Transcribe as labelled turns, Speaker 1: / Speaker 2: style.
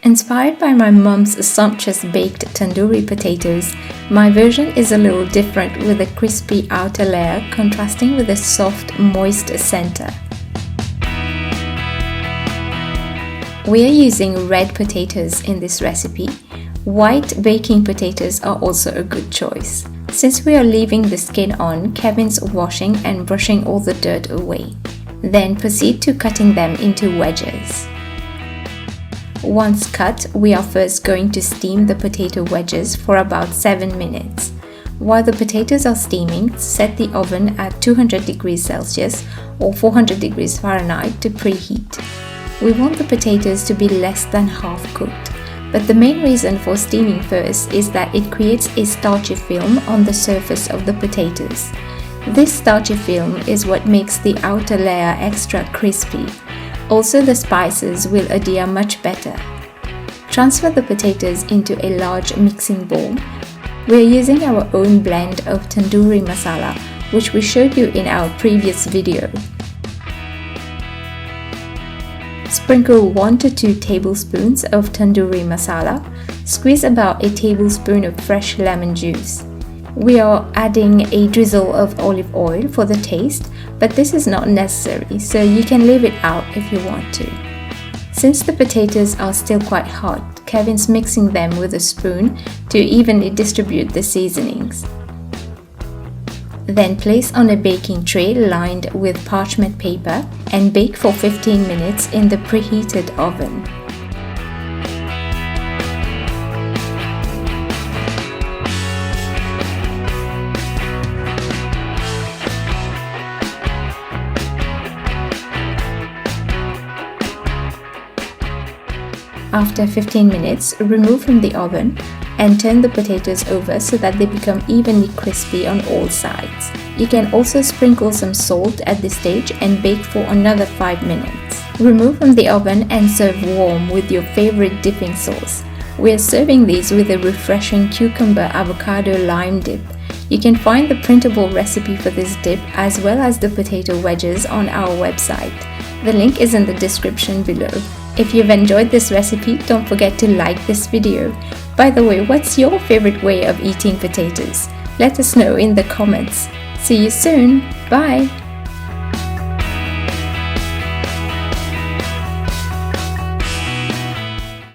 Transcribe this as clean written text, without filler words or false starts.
Speaker 1: Inspired by my mum's sumptuous baked tandoori potatoes, my version is a little different with a crispy outer layer contrasting with a soft, moist center. We are using red potatoes in this recipe. White baking potatoes are also a good choice. Since we are leaving the skin on, Kevin's washing and brushing all the dirt away. Then proceed to cutting them into wedges. Once cut, we are first going to steam the potato wedges for about 7 minutes. While the potatoes are steaming, set the oven at 200 degrees Celsius or 400 degrees Fahrenheit to preheat. We want the potatoes to be less than half cooked, but the main reason for steaming first is that it creates a starchy film on the surface of the potatoes. This starchy film is what makes the outer layer extra crispy. Also, the spices will adhere much better. Transfer the potatoes into a large mixing bowl. We are using our own blend of Tandoori Masala, which we showed you in our previous video. Sprinkle 1 to 2 tablespoons of Tandoori Masala. Squeeze about a tablespoon of fresh lemon juice. We are adding a drizzle of olive oil for the taste, but this is not necessary, so you can leave it out if you want to. Since the potatoes are still quite hot, Kevin's mixing them with a spoon to evenly distribute the seasonings. Then place on a baking tray lined with parchment paper and bake for 15 minutes in the preheated oven. After 15 minutes, remove from the oven and turn the potatoes over so that they become evenly crispy on all sides. You can also sprinkle some salt at this stage and bake for another 5 minutes. Remove from the oven and serve warm with your favorite dipping sauce. We are serving these with a refreshing cucumber avocado lime dip. You can find the printable recipe for this dip as well as the potato wedges on our website. The link is in the description below. If you've enjoyed this recipe, don't forget to like this video. By the way, what's your favorite way of eating potatoes? Let us know in the comments. See you soon. Bye.